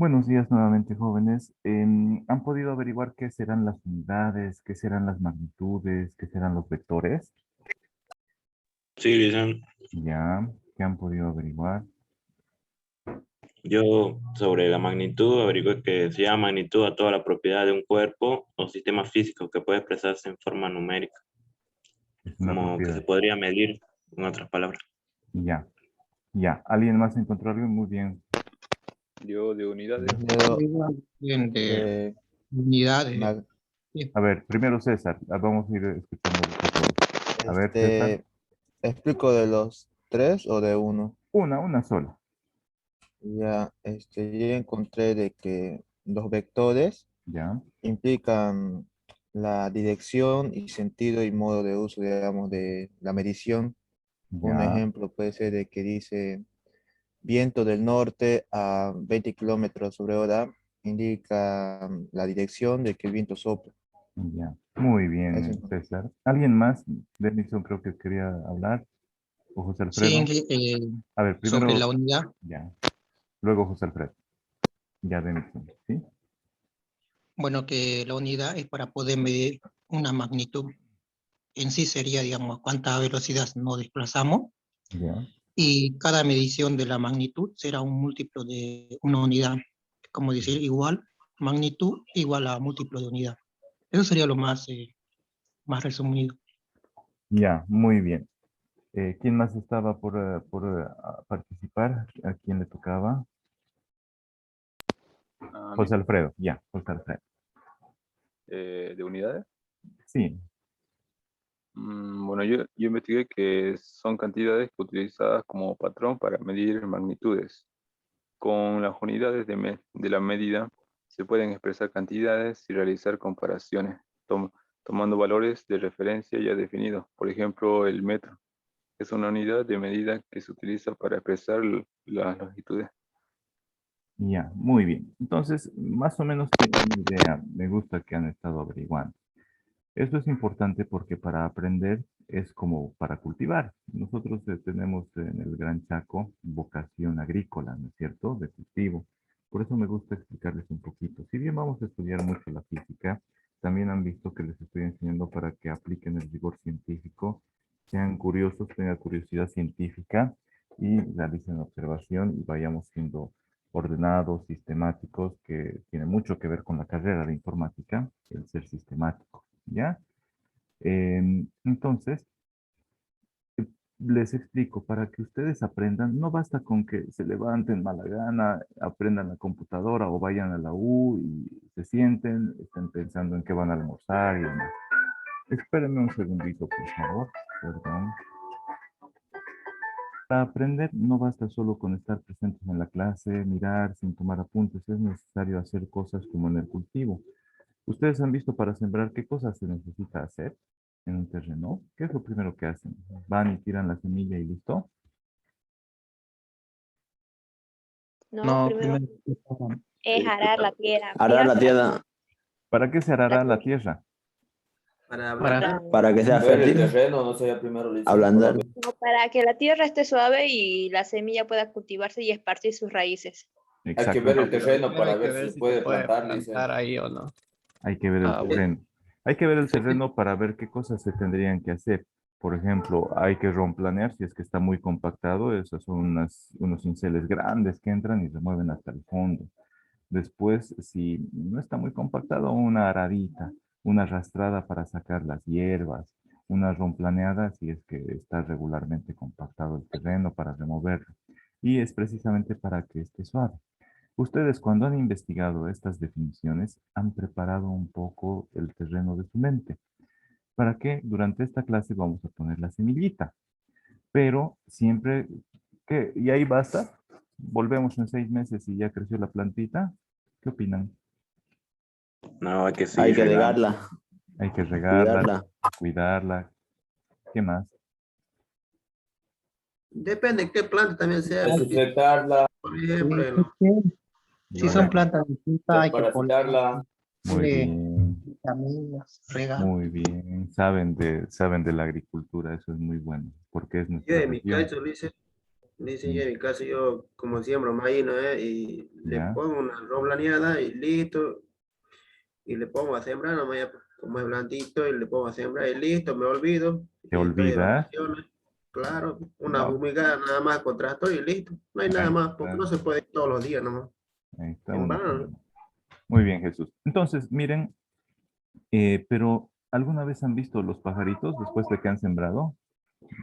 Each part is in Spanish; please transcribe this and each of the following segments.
Buenos días nuevamente, jóvenes. ¿Han podido averiguar qué serán las unidades, qué serán las magnitudes, qué serán los vectores? Sí, Cristian. Ya, ¿qué han podido averiguar? Yo sobre la magnitud averigué que se llama magnitud a toda la propiedad de un cuerpo o sistema físico que puede expresarse en forma numérica, Es una como que se propiedad. podría medir, en otras palabras. Ya, ya. ¿Alguien más encontró algo? Muy bien. Yo de unidades. Yo Igual, bien de de unidades. mag- Sí. A ver, primero César. Vamos a ir escuchándolos a todos. A ver, César. explico de los tres o de uno. Una sola. Ya, yo encontré de que los vectores Ya, implican la dirección y sentido y modo de uso, digamos, de la medición. Un ya, ejemplo puede ser de que dice viento del norte a 20 kilómetros sobre hora, indica la dirección de que el viento sopla. ya. Muy bien, Eso encontré. César. ¿Alguien más? Denison creo que quería hablar. ¿O José Sí, Alfredo? A ver, sobre la primero, unidad, ya. Luego José Alfredo. Ya, Denison. ¿Sí? bueno, que la unidad es para poder medir una magnitud. En sí sería, digamos, cuánta velocidad nos desplazamos Ya. y cada medición de la magnitud será un múltiplo de una unidad. Como decir, igual, magnitud igual a múltiplo de unidad. Eso sería lo más resumido. Ya, muy bien. ¿Quién más estaba por participar? ¿A quién le tocaba? A mí, José Alfredo, ya, José Alfredo. de unidades. Sí, Bueno, yo investigué que son cantidades utilizadas como patrón para medir magnitudes. Con las unidades de la medida se pueden expresar cantidades y realizar comparaciones, tomando valores de referencia ya definidos. Por ejemplo, el metro es una unidad de medida que se utiliza para expresar las longitudes. ya, muy bien. Entonces, más o menos tengo una idea. Me gusta que han estado averiguando. Esto es importante porque para aprender es como para cultivar. Nosotros tenemos en el Gran Chaco vocación agrícola, ¿no es cierto? De cultivo. Por eso me gusta explicarles un poquito. Si bien vamos a estudiar mucho la física, también han visto que les estoy enseñando para que apliquen el rigor científico, sean curiosos, tengan curiosidad científica y realicen observación y vayamos siendo ordenados, sistemáticos, que tiene mucho que ver con la carrera de informática, el ser sistemático. ¿Ya? Entonces, les explico, para que ustedes aprendan, no basta con que se levanten mala gana, aprendan la computadora o vayan a la U y se sienten, estén pensando en qué van a almorzar y demás. Espérenme un segundito, por favor. Perdón. Para aprender no basta solo con estar presentes en la clase, mirar sin tomar apuntes, es necesario hacer cosas como en el cultivo. ¿Ustedes han visto para sembrar qué cosas se necesita hacer en un terreno? ¿Qué es lo primero que hacen? ¿Van y tiran la semilla y listo? No, No, primero primero es arar la tierra. Arar Primero la se la tierra ¿Para qué se la arará la tierra tierra? Para para, ablandar, para que sea ver el fértil, terreno, no sé, primero le dicen ablandar. no, para que la tierra esté suave y la semilla pueda cultivarse y esparcir sus raíces. hay que ver Exacto. el terreno primero para hay que ver si ver se si se puede puede plantar, le dicen. plantar ahí o no. Hay que ver el Ah, bueno. terreno. Hay que ver el terreno para ver qué cosas se tendrían que hacer. Por ejemplo, hay que romplanear si es que está muy compactado. Esos son unos cinceles grandes que entran y remueven hasta el fondo. Después, si no está muy compactado, una aradita, una arrastrada para sacar las hierbas, una romplaneada si es que está regularmente compactado el terreno para removerlo. Y es precisamente para que esté suave. Ustedes cuando han investigado estas definiciones han preparado un poco el terreno de su mente. ¿Para qué? Durante esta clase vamos a poner la semillita, pero siempre que, y ahí basta, volvemos en 6 meses y ya creció la plantita. ¿Qué opinan? No, hay que Hay seguir que regando, regarla. Hay que regarla, cuidarla. cuidarla. ¿Qué más? Depende de qué planta también sea. Hay que- Desinfectarla, por ejemplo, Si Ya, son plantas distintas, hay que poner desparasitarla. muy bien, vitaminas, regar. muy bien. Saben de la agricultura, eso es muy bueno, porque es Yo nuestra en mi región. caso lo hice. Dice yo en mi caso, yo como siembro maíz, ¿no? Y le ¿Ya? pongo una roblaneada y listo. Y le pongo a sembrar, nomás ya, pues, como es blandito, y le pongo a sembrar y listo, me olvido. ¿Te Y estoy de olvidas? vacaciones. Claro, una No. fumigada nada más con tractor y listo. No hay nada Ahí más, porque está. no se puede todos los días nomás. Ahí está En una vano. forma. Muy bien, Jesús. Entonces, miren, pero ¿alguna vez han visto los pajaritos después de que han sembrado?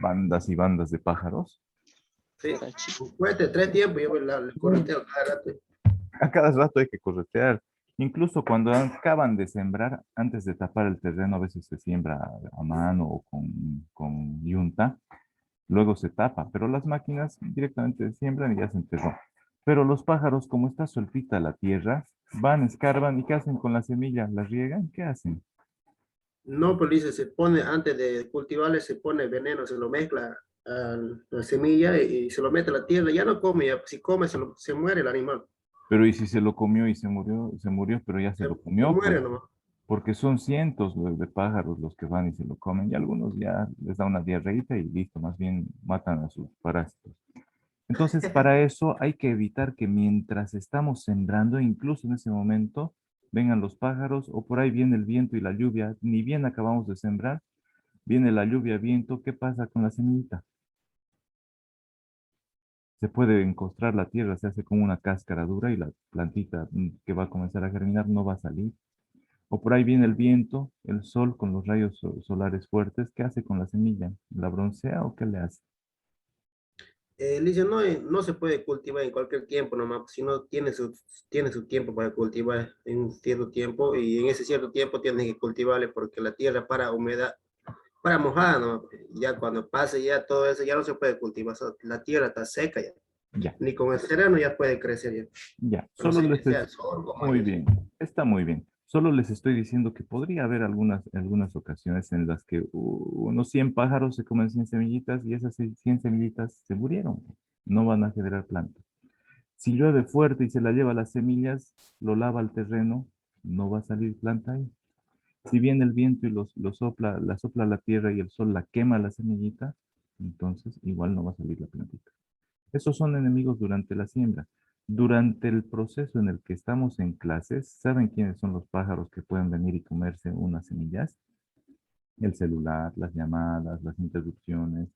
Bandas y bandas de pájaros. Sí, cueste 3 tiempos, yo le correteo cada rato. A cada rato hay que corretear. Incluso cuando acaban de sembrar, antes de tapar el terreno, a veces se siembra a mano o con yunta. Luego se tapa, pero las máquinas directamente siembran y ya se enterró. Pero los pájaros, como está sueltita la tierra, van, escarban y ¿qué hacen con la semilla? ¿La riegan? ¿Qué hacen? No, pues dice, se pone, antes de cultivarle, se pone veneno, se lo mezcla a la semilla y se lo mete a la tierra. Ya no come, ya, si come se muere el animal. Pero ¿y si se lo comió y se murió, pero ya se lo Se comió, muere pues? nomás. Porque son cientos de pájaros los que van y se lo comen y algunos ya les da una diarreíta y listo, más bien matan a sus parásitos. Entonces, para eso hay que evitar que mientras estamos sembrando, incluso en ese momento, vengan los pájaros o por ahí viene el viento y la lluvia. Ni bien acabamos de sembrar, viene la lluvia, viento. ¿Qué pasa con la semillita? Se puede encostrar la tierra, se hace como una cáscara dura y la plantita que va a comenzar a germinar no va a salir. O por ahí viene el viento, el sol con los rayos solares fuertes. ¿Qué hace con la semilla? ¿La broncea o qué le hace? Dice, no, no se puede cultivar en cualquier tiempo nomás, si no tiene su tiempo para cultivar en un cierto tiempo y en ese cierto tiempo tiene que cultivarle porque la tierra para humedad, para mojada, ¿no? Ya cuando pase ya todo eso ya no se puede cultivar, la tierra está seca ya, Ya, ni con el sereno ya puede crecer ya, ya. a no Solo ser que les sea es sorgo o muy maíz. bien. Está muy bien. Solo les estoy diciendo que podría haber algunas ocasiones en las que unos 100 pájaros se comen 100 semillitas y esas 100 semillitas se murieron. No van a generar plantas. Si llueve fuerte y se la lleva las semillas, lo lava al terreno, no va a salir planta ahí. Si viene el viento y lo sopla, la sopla a la tierra y el sol la quema la semillita, entonces igual no va a salir la plantita. Esos son enemigos durante la siembra. Durante el proceso en el que estamos en clases, ¿saben quiénes son los pájaros que pueden venir y comerse unas semillas? El celular, las llamadas, las interrupciones,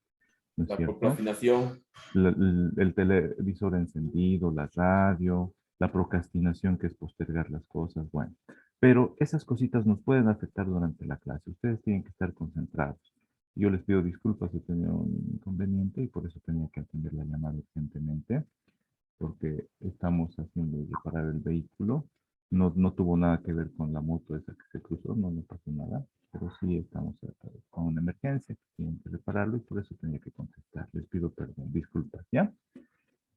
¿no es La cierto? procrastinación. El televisor encendido, la radio, la procrastinación que es postergar las cosas, bueno. Pero esas cositas nos pueden afectar durante la clase. Ustedes tienen que estar concentrados. Yo les pido disculpas si he tenido un inconveniente y por eso tenía que atender la llamada urgentemente, porque estamos haciendo reparar el vehículo. No tuvo nada que ver con la moto esa que se cruzó, no pasó nada, pero sí estamos con una emergencia, tienen que repararlo y por eso tenía que contestar. Les pido perdón, disculpas, ¿ya?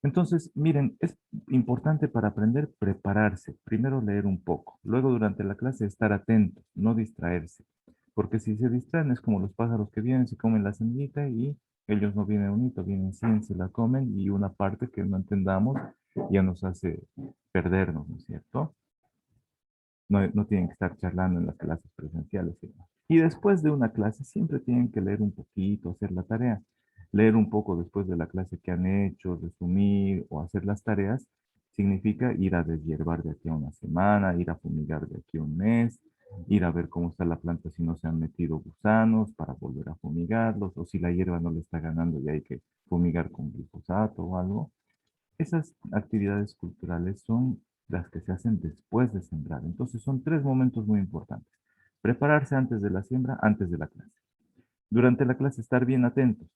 Entonces, miren, es importante para aprender prepararse. Primero leer un poco, luego durante la clase estar atentos, no distraerse. Porque si se distraen es como los pájaros que vienen, se comen la semillita y ellos no vienen unitos, vienen 100, se la comen y una parte que no entendamos ya nos hace perdernos, ¿no es cierto? No tienen que estar charlando en las clases presenciales. ¿No? Y después de una clase siempre tienen que leer un poquito, hacer la tarea. Leer un poco después de la clase que han hecho, resumir o hacer las tareas, significa ir a deshiervar de aquí a una semana, ir a fumigar de aquí a un mes, ir a ver cómo está la planta si no se han metido gusanos para volver a fumigarlos, o si la hierba no le está ganando y hay que fumigar con glifosato o algo. Esas actividades culturales son las que se hacen después de sembrar. Entonces son tres momentos muy importantes. Prepararse antes de la siembra, antes de la clase. Durante la clase estar bien atentos,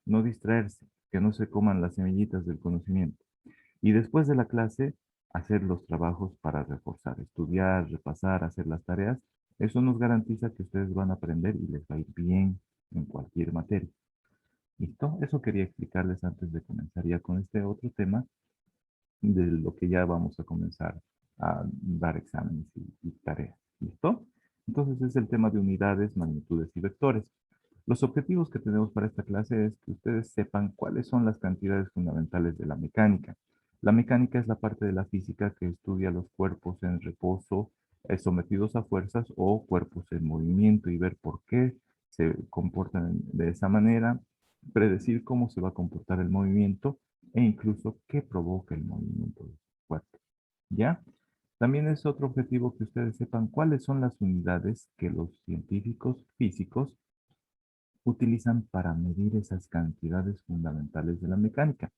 no distraerse, que no se coman las semillitas del conocimiento. Y después de la clase, hacer los trabajos para reforzar, estudiar, repasar, hacer las tareas. Eso nos garantiza que ustedes van a aprender y les va a ir bien en cualquier materia. ¿Listo? Eso quería explicarles antes de comenzar ya con este otro tema de lo que ya vamos a comenzar a dar exámenes y tareas. ¿Listo? Entonces es el tema de unidades, magnitudes y vectores. Los objetivos que tenemos para esta clase es que ustedes sepan cuáles son las cantidades fundamentales de la mecánica. La mecánica es la parte de la física que estudia los cuerpos en reposo, sometidos a fuerzas o cuerpos en movimiento y ver por qué se comportan de esa manera predecir cómo se va a comportar el movimiento e incluso qué provoca el movimiento del cuerpo. ¿Ya? También es otro objetivo que ustedes sepan cuáles son las unidades que los científicos físicos utilizan para medir esas cantidades fundamentales de la mecánica.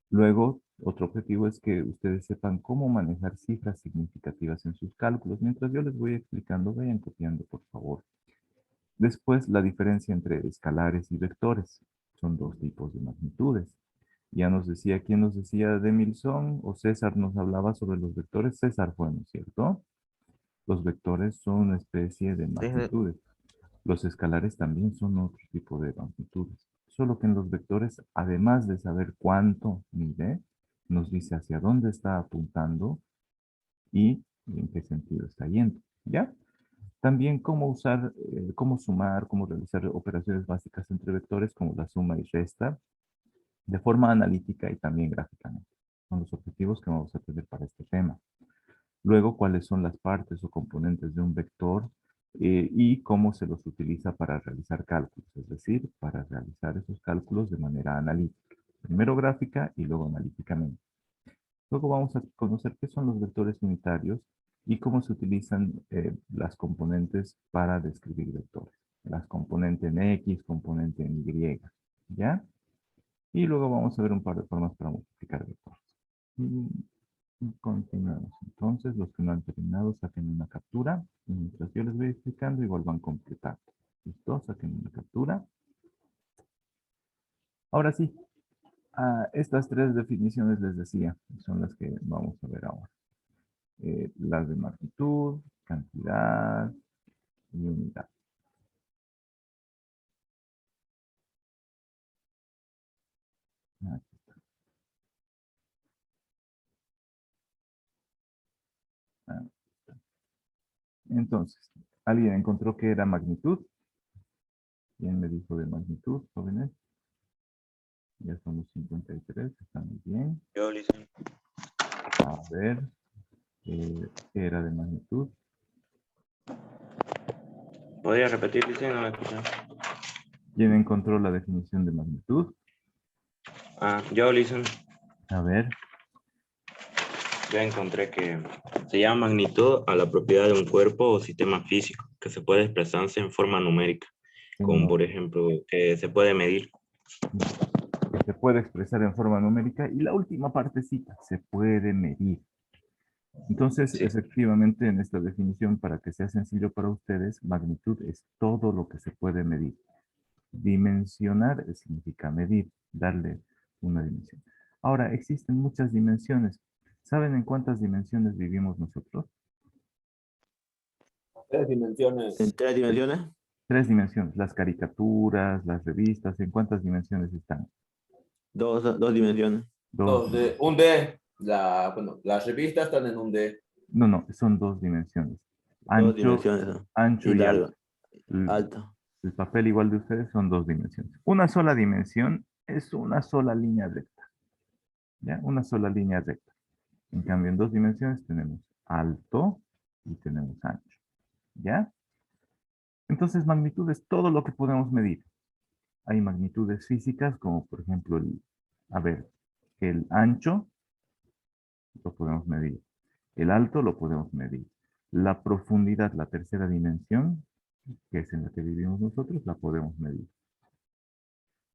Luego, otro objetivo es que ustedes sepan cómo manejar cifras significativas en sus cálculos. Mientras yo les voy explicando, vayan copiando, por favor. Después, la diferencia entre escalares y vectores. Son dos tipos de magnitudes. Ya nos decía, ¿quién nos decía? Demilson o César nos hablaba sobre los vectores. César fue, ¿no es cierto? Los vectores son una especie de magnitudes. Los escalares también son otro tipo de magnitudes. Solo que en los vectores, además de saber cuánto mide, nos dice hacia dónde está apuntando y en qué sentido está yendo. ¿Ya? También cómo usar, cómo sumar, cómo realizar operaciones básicas entre vectores como la suma y resta, de forma analítica y también gráficamente. Son los objetivos que vamos a tener para este tema. Luego, cuáles son las partes o componentes de un vector y cómo se los utiliza para realizar cálculos, es decir, para realizar esos cálculos de manera analítica. Primero gráfica y luego analíticamente. Luego vamos a conocer qué son los vectores unitarios y cómo se utilizan las componentes para describir vectores. Las componentes en X, componente en Y, ¿ya? Y luego vamos a ver un par de formas para multiplicar vectores. Y continuamos. Entonces, los que no han terminado, saquen una captura. Y mientras yo les voy explicando, igual van completando. ¿Listo? Saquen una captura. Ahora sí, estas tres definiciones les decía, son las que vamos a ver ahora. Las de magnitud, cantidad y unidad. Aquí está. Ahí está. Entonces, ¿alguien encontró qué era magnitud? ¿Quién me dijo de magnitud, jóvenes? Ya somos 53, está muy bien. Yo, Lizan. A ver, ¿qué era de magnitud? ¿Podría repetir, Lizan? No me escuché. ¿Quién encontró la definición de magnitud? Yo, Lizan. A ver, Ya encontré que se llama magnitud a la propiedad de un cuerpo o sistema físico que se puede expresarse en forma numérica, como por ejemplo que se puede medir. que se puede expresar en forma numérica. Y la última partecita, se puede medir. Entonces, Sí. efectivamente, en esta definición, para que sea sencillo para ustedes, magnitud es todo lo que se puede medir. Dimensionar significa medir, darle una dimensión. Ahora, existen muchas dimensiones. ¿Saben en cuántas dimensiones vivimos nosotros? 3 dimensiones. ¿En 3 dimensiones? 3 dimensiones. Las caricaturas, las revistas, ¿en cuántas dimensiones están? 2 dimensiones. Dos. Un D. Bueno, las revistas están en un D. No, son 2 dimensiones. 2 dimensiones. Ancho y largo. alto. Alto. El papel igual de ustedes son 2 dimensiones. Una sola dimensión es una sola línea recta. ¿Ya? Una sola línea recta. En cambio, en 2 dimensiones tenemos alto y tenemos ancho. ¿Ya? Entonces, magnitud es todo lo que podemos medir. Hay magnitudes físicas, como por ejemplo, el ancho lo podemos medir. El alto lo podemos medir. La profundidad, la tercera dimensión, que es en la que vivimos nosotros, la podemos medir.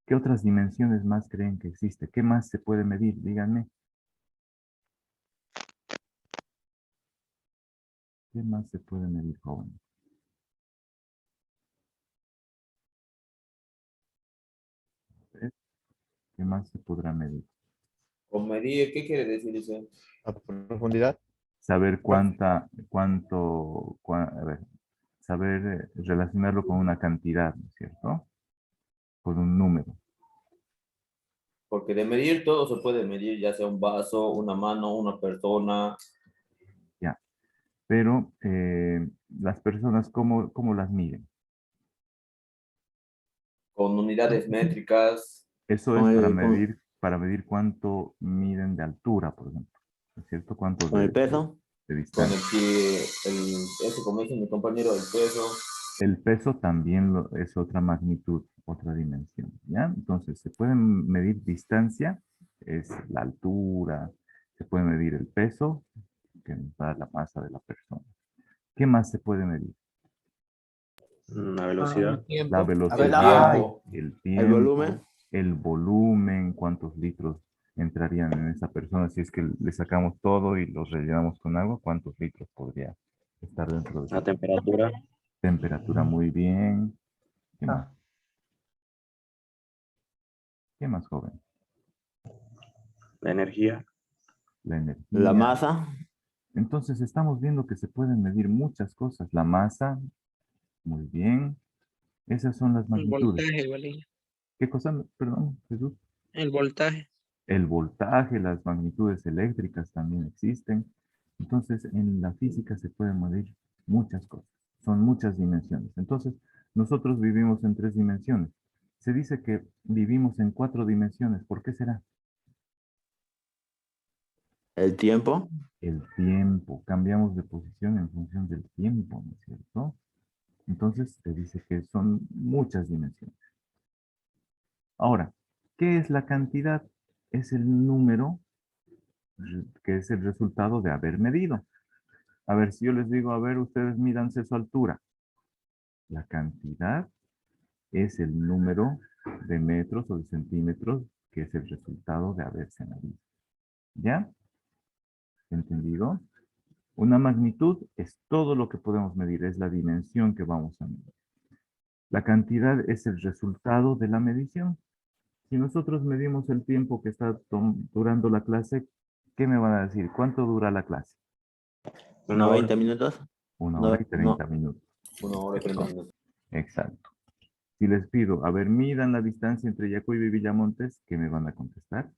¿Qué otras dimensiones más creen que existe? ¿Qué más se puede medir? Díganme. ¿Qué más se puede medir, jóvenes? ¿Qué más se podrá medir? ¿Con medir qué quiere decir eso? ¿A profundidad? Saber saber relacionarlo con una cantidad, ¿no es cierto? Con un número. Porque de medir todo se puede medir, ya sea un vaso, una mano, una persona. Ya. Pero las personas, ¿cómo las miden? Con unidades métricas. Eso es para medir cuánto miden de altura, por ejemplo. ¿No es cierto? ¿Cuánto ¿Con el peso? de Con distancia? el que, eso como dice mi compañero, el peso. El peso también es otra magnitud. otra dimensión, ¿ya? Entonces, se pueden medir distancia, es la altura, se puede medir el peso, que nos da la masa de la persona. ¿Qué más se puede medir? La Ah, velocidad. La tiempo. A ver, velocidad, tiempo. el El volumen. tiempo, el volumen, cuántos litros entrarían en esa persona. Si es que le sacamos todo y los rellenamos con agua, ¿cuántos litros podría estar dentro de La esa temperatura. temperatura? Muy bien. ¿Qué más? Ah, ¿Qué más, joven? La energía. La La energía. masa. Entonces estamos viendo que se pueden medir muchas cosas. La masa, muy bien. Esas son las El magnitudes. voltaje, Valía. ¿Qué cosa? Perdón, Jesús. El voltaje. El voltaje, las magnitudes eléctricas también existen. Entonces, en la física se pueden medir muchas cosas. Son muchas dimensiones. Entonces, nosotros vivimos en 3 dimensiones. Se dice que vivimos en 4 dimensiones. ¿Por qué será? El tiempo. El tiempo. Cambiamos de posición en función del tiempo, ¿no es cierto? Entonces, se dice que son muchas dimensiones. Ahora, ¿qué es la cantidad? Es el número que es el resultado de haber medido. A ver, si yo les digo, a ver, ustedes mídanse su altura. La cantidad es el número de metros o de centímetros que es el resultado de haberse medido. ¿Ya? ¿Entendido? Una magnitud es todo lo que podemos medir, es la dimensión que vamos a medir. La cantidad es el resultado de la medición. Si nosotros medimos el tiempo que está durando la clase, ¿qué me van a decir? ¿Cuánto dura la clase? Una hora. 90 minutos. 1 hora y 30 No, minutos. 1 hora y 30 minutos. Exacto. Si les pido, a ver, midan la distancia entre Yacuiba y Villamontes, ¿qué me van a contestar?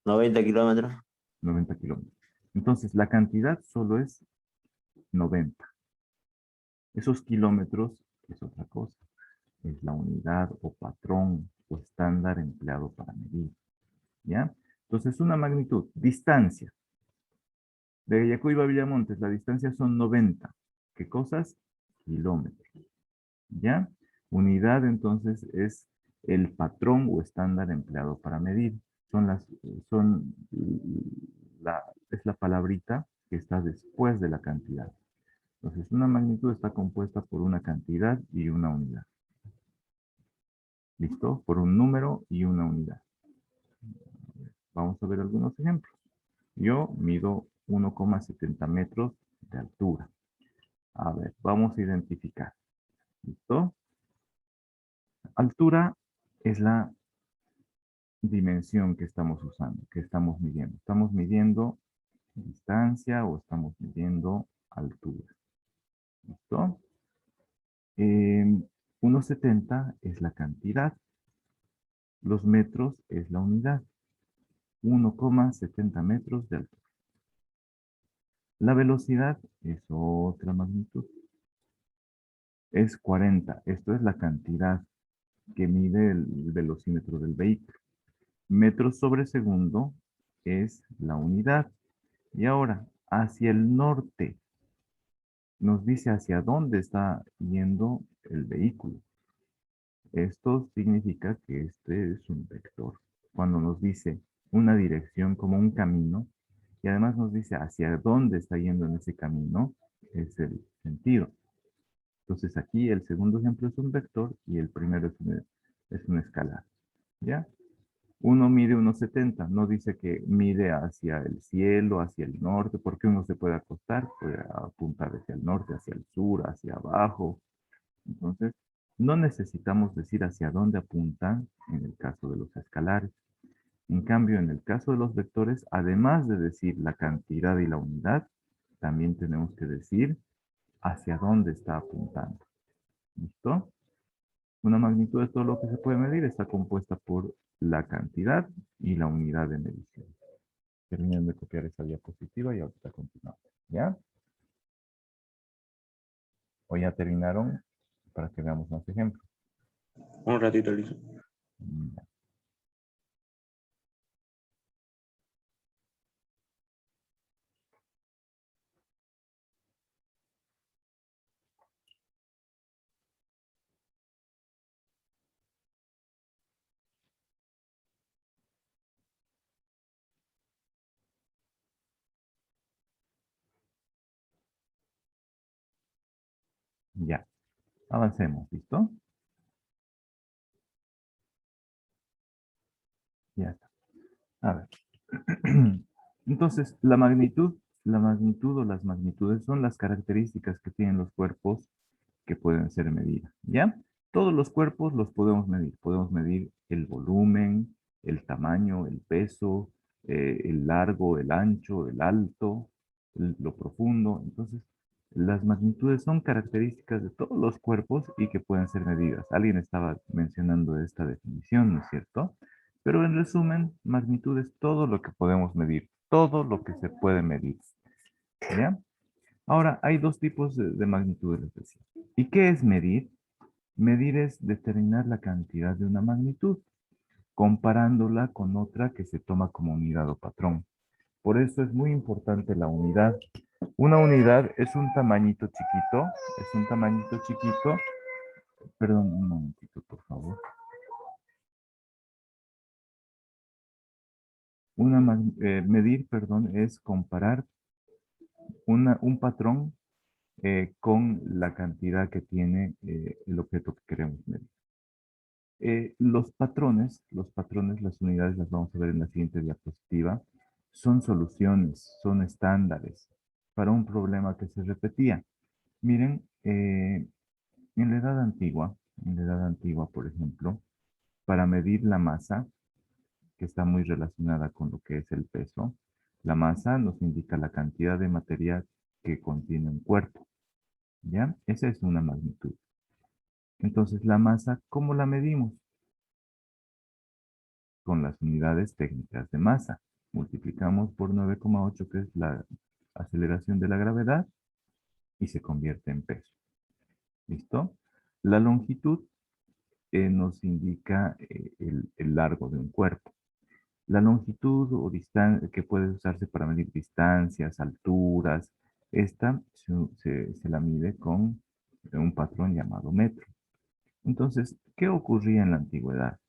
90 kilómetros. 90 kilómetros. Entonces, la cantidad solo es 90. Esos kilómetros es otra cosa. Es la unidad o patrón o estándar empleado para medir. ¿Ya? Entonces, una magnitud, distancia. De Yacuiba a Villamontes, la distancia son 90. ¿Qué cosas? Kilómetros. ¿Ya? Unidad, entonces, es el patrón o estándar empleado para medir. Son es la palabrita que está después de la cantidad. Entonces, una magnitud está compuesta por una cantidad y una unidad. ¿Listo? Por un número y una unidad. Vamos a ver algunos ejemplos. Yo mido 1,70 metros de altura. A ver, vamos a identificar. ¿Listo? Altura es la dimensión que estamos usando, que estamos midiendo. Estamos midiendo distancia o estamos midiendo altura. ¿Listo? 1,70 es la cantidad. Los metros es la unidad. 1,70 metros de altura. La velocidad es otra magnitud. Es 40. Esto es la cantidad que mide el velocímetro del vehículo. Metros sobre segundo es la unidad. Y ahora, hacia el norte, nos dice hacia dónde está yendo el vehículo. Esto significa que este es un vector. Cuando nos dice una dirección como un camino, y además nos dice hacia dónde está yendo en ese camino, es el sentido. Entonces aquí el segundo ejemplo es un vector y el primero es un escalar. ¿Ya? Uno mide 1,70, no dice que mide hacia el cielo, hacia el norte, porque uno se puede acostar, puede apuntar hacia el norte, hacia el sur, hacia abajo. Entonces, no necesitamos decir hacia dónde apuntan en el caso de los escalares. En cambio, en el caso de los vectores, además de decir la cantidad y la unidad, también tenemos que decir hacia dónde está apuntando. ¿Listo? Una magnitud de todo lo que se puede medir está compuesta por la cantidad y la unidad de medición. Terminen de copiar esa diapositiva y ahorita continuamos. ¿Ya? ¿O ya terminaron? Para que veamos más ejemplos. Un ratito, Liz. Ya. Ya, avancemos, ¿listo? Ya está. A ver. Entonces, la magnitud o las magnitudes son las características que tienen los cuerpos que pueden ser medidas, ¿ya? Todos los cuerpos los podemos medir. Podemos medir el volumen, el tamaño, el peso, el largo, el ancho, el alto, lo profundo. Entonces, las magnitudes son características de todos los cuerpos y que pueden ser medidas. Alguien estaba mencionando esta definición, ¿no es cierto? Pero en resumen, magnitud es todo lo que podemos medir, todo lo que se puede medir, ¿ya? Ahora, hay dos tipos de magnitudes, les decía. ¿Y qué es medir? Medir es determinar la cantidad de una magnitud, comparándola con otra que se toma como unidad o patrón. Por eso es muy importante la unidad. Una unidad es un tamañito chiquito. Perdón, un momentito, por favor. Medir, perdón, es comparar un patrón con la cantidad que tiene el objeto que queremos medir. Los patrones, las unidades las vamos a ver en la siguiente diapositiva, son soluciones, son estándares para un problema que se repetía. Miren, en la edad antigua, por ejemplo, para medir la masa, que está muy relacionada con lo que es el peso, la masa nos indica la cantidad de materia que contiene un cuerpo, ¿ya? Esa es una magnitud. Entonces, la masa, ¿cómo la medimos? Con las unidades técnicas de masa. Multiplicamos por 9,8, que es la aceleración de la gravedad, y se convierte en peso. ¿Listo? La longitud nos indica el largo de un cuerpo. La longitud o distancia que puede usarse para medir distancias, alturas, esta se la mide con un patrón llamado metro. Entonces, ¿qué ocurría en la antigüedad?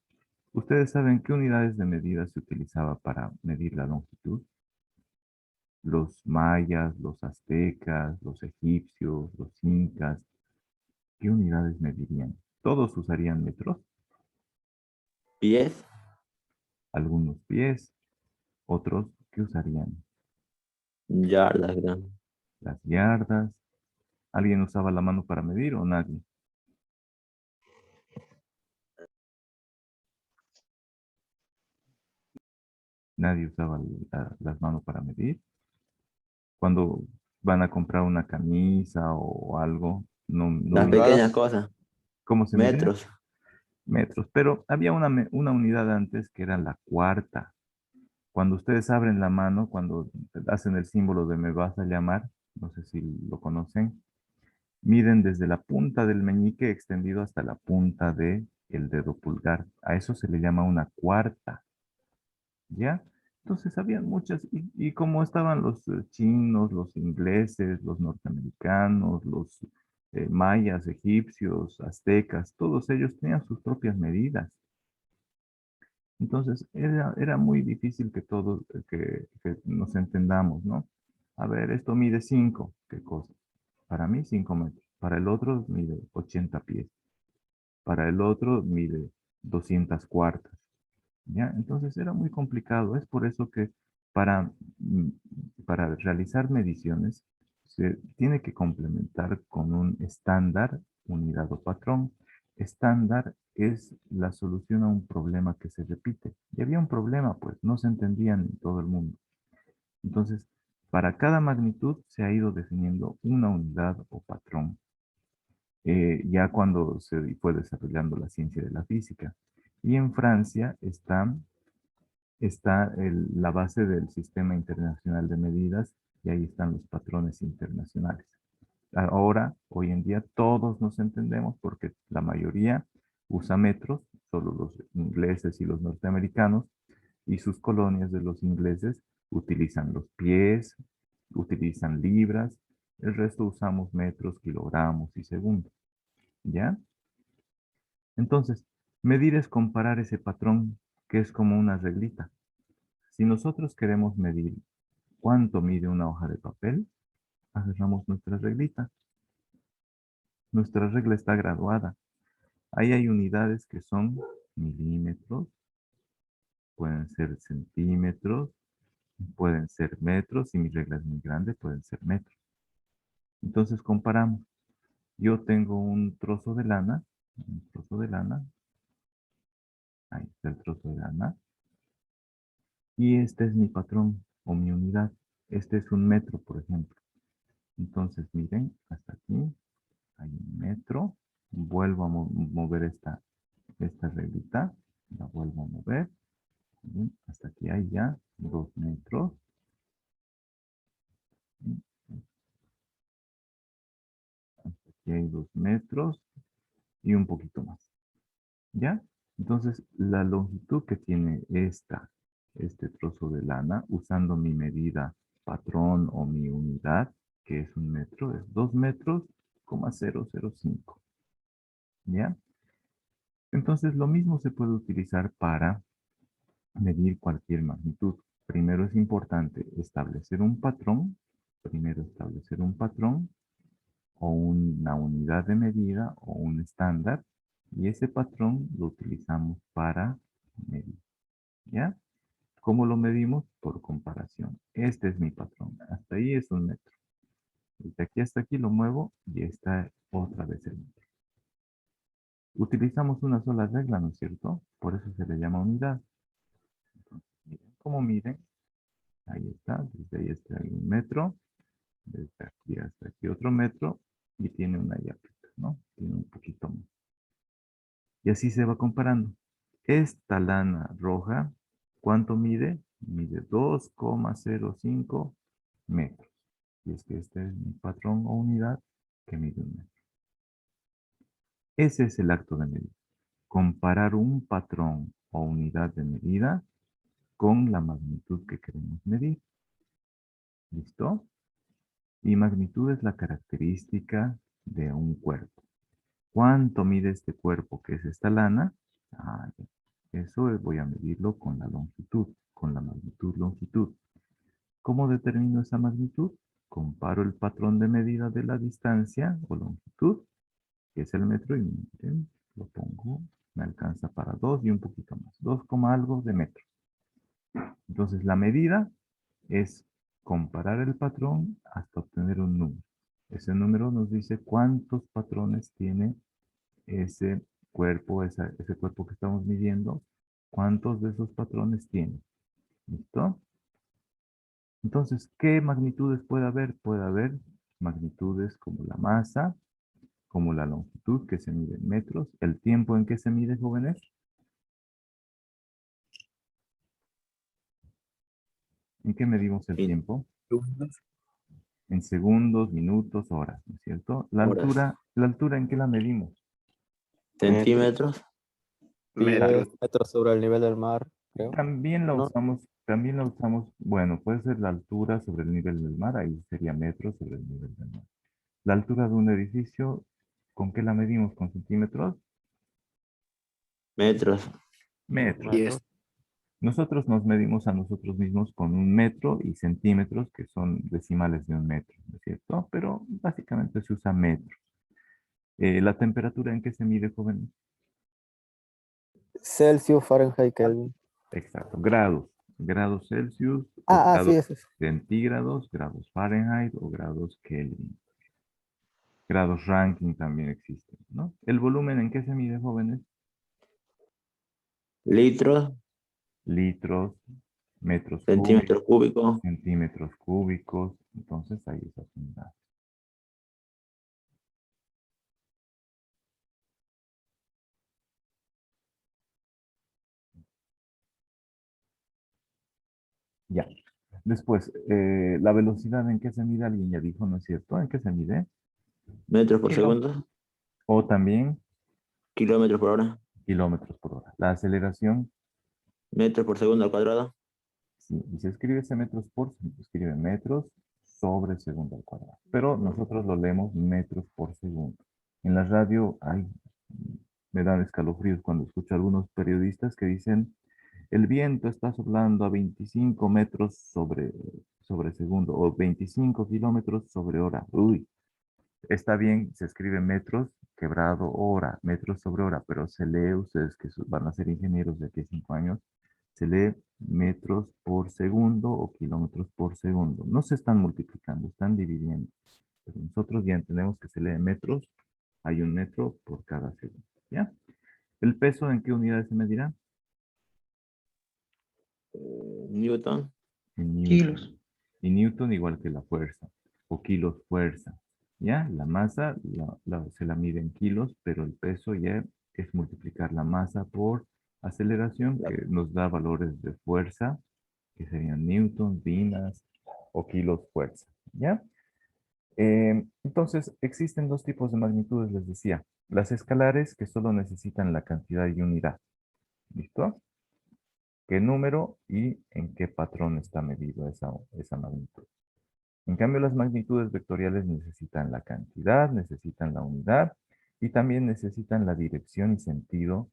¿Ustedes saben qué unidades de medida se utilizaba para medir la longitud? Los mayas, los aztecas, los egipcios, los incas, ¿qué unidades medirían? ¿Todos usarían metros? Pies, Algunos pies, otros, ¿qué usarían? yardas, grande. Las yardas. ¿Alguien usaba la mano para medir o nadie? Nadie usaba las manos para medir. Cuando van a comprar una camisa o algo, no Las miden. pequeñas cosas, ¿Cómo se mide? metros. Metros. Pero había una unidad antes que era la cuarta. Cuando ustedes abren la mano, cuando hacen el símbolo de me vas a llamar, no sé si lo conocen, miden desde la punta del meñique extendido hasta la punta del dedo pulgar. A eso se le llama una cuarta, ¿ya? Entonces habían muchas, y como estaban los chinos, los ingleses, los norteamericanos, los mayas, egipcios, aztecas, todos ellos tenían sus propias medidas. Entonces, era muy difícil que todos, que nos entendamos, ¿no? A ver, esto mide 5, ¿qué cosa? Para mí 5 metros. Para el otro mide 80 pies. Para el otro mide 200 cuartas. ¿Ya? Entonces era muy complicado. Es por eso que para, mm, para realizar mediciones se tiene que complementar con un estándar, unidad o patrón. Estándar es la solución a un problema que se repite. Y había un problema, pues, no se entendían en todo el mundo. Entonces, para cada magnitud se ha ido definiendo una unidad o patrón, ya cuando se fue desarrollando la ciencia de la física. Y en Francia está la base del Sistema Internacional de Medidas y ahí están los patrones internacionales. Ahora, hoy en día, todos nos entendemos porque la mayoría usa metros, solo los ingleses y los norteamericanos, y sus colonias de los ingleses utilizan los pies, utilizan libras, el resto usamos metros, kilogramos y segundos, ¿ya? Entonces, medir es comparar ese patrón que es como una reglita. Si nosotros queremos medir cuánto mide una hoja de papel, agarramos nuestra reglita. Nuestra regla está graduada. Ahí hay unidades que son milímetros, pueden ser centímetros, pueden ser metros, y mi regla es muy grande, pueden ser metros. Entonces comparamos. Yo tengo un trozo de lana, ahí está el trozo de lana, y este es mi patrón o mi unidad. Este es un metro, por ejemplo. Entonces, miren, hasta aquí hay un metro. Vuelvo a mover esta reglita, la vuelvo a mover. Bien, hasta aquí hay ya 2 metros. Hasta aquí hay 2 metros y un poquito más. ¿Ya? Entonces, la longitud que tiene este trozo de lana, usando mi medida patrón o mi unidad, que es un metro, es 2 metros, 0,005. ¿Ya? Entonces, lo mismo se puede utilizar para medir cualquier magnitud. Primero es importante establecer un patrón. Primero establecer un patrón o una unidad de medida o un estándar. Y ese patrón lo utilizamos para medir. ¿Ya? ¿Cómo lo medimos? Por comparación. Este es mi patrón. Hasta ahí es un metro. Desde aquí hasta aquí lo muevo y está otra vez el metro. Utilizamos una sola regla, ¿no es cierto? Por eso se le llama unidad. Entonces, miren cómo miden. Ahí está. Desde ahí hasta ahí un metro. Desde aquí hasta aquí otro metro. Y tiene una yapita, ¿no? Tiene un poquito más. Y así se va comparando. Esta lana roja, ¿cuánto mide? Mide 2,05 metros. Y es que este es mi patrón o unidad que mide un metro. Ese es el acto de medida. Comparar un patrón o unidad de medida con la magnitud que queremos medir. ¿Listo? Y magnitud es la característica de un cuerpo. ¿Cuánto mide este cuerpo que es esta lana? Ah, ya. Eso voy a medirlo con la longitud, con la magnitud longitud. ¿Cómo determino esa magnitud? Comparo el patrón de medida de la distancia o longitud, que es el metro, y miren, lo pongo, me alcanza para 2 y un poquito más, 2, algo de metro. Entonces la medida es comparar el patrón hasta obtener un número. Ese número nos dice cuántos patrones tiene ese cuerpo, ese cuerpo que estamos midiendo, cuántos de esos patrones tiene. ¿Listo? Entonces, ¿qué magnitudes puede haber? Puede haber magnitudes como la masa, como la longitud, que se mide en metros, el tiempo en que se mide, jóvenes. ¿En qué medimos el tiempo? En segundos, minutos, horas, ¿no es cierto? Horas. La altura ¿en qué la medimos? Centímetros. Metros. 10 metros sobre el nivel del mar, creo. ¿No? También la usamos, bueno, puede ser la altura sobre el nivel del mar, ahí sería metros sobre el nivel del mar. La altura de un edificio, ¿con qué la medimos? ¿Con centímetros? Metros. Metros. 10. Nosotros nos medimos a nosotros mismos con un metro y centímetros, que son decimales de un metro, ¿no es cierto? Pero básicamente se usa metro. ¿La temperatura en qué se mide, joven? Celsius, Fahrenheit, Kelvin. Exacto, grados. Grados Celsius, o Sí, grados eso es. centígrados, grados Fahrenheit o grados Kelvin. Grados Rankine también existen, ¿no? ¿El volumen en qué se mide, jóvenes? Litros. Litros, metros Centímetros cúbicos. centímetros cúbicos. Entonces hay esas unidades. Ya. Después, la velocidad en qué se mide, alguien ya dijo, ¿no es cierto? ¿En qué se mide? Metros por Kilo- segundo. O también Kilómetros por hora. kilómetros por hora. La aceleración, Metros por segundo al cuadrado. sí, y se escribe ese metros por, se escribe metros sobre segundo al cuadrado. Pero nosotros lo leemos metros por segundo. En la radio, ay, me dan escalofríos cuando escucho a algunos periodistas que dicen, el viento está soplando a 25 metros sobre segundo o 25 kilómetros sobre hora. Uy, Está bien, se escribe metros quebrado hora, metros sobre hora, pero se lee, ustedes que van a ser ingenieros de aquí a 5 años, se lee metros por segundo o kilómetros por segundo. No se están multiplicando, están dividiendo. Pero nosotros ya entendemos que se lee metros, hay un metro por cada segundo. ¿Ya? ¿El peso en qué unidades se medirá? Newton. En Newton. Kilos. Y Newton igual que la fuerza, o kilos fuerza. ¿Ya? La masa se la mide en kilos, pero el peso ya es multiplicar la masa por aceleración, que nos da valores de fuerza, que serían newtons, vinas o kilos fuerza. ¿Ya? Entonces, existen dos tipos de magnitudes, les decía. Las escalares, que solo necesitan la cantidad y unidad. ¿Listo? ¿Qué número y en qué patrón está medido esa magnitud? En cambio, las magnitudes vectoriales necesitan la cantidad, necesitan la unidad y también necesitan la dirección y sentido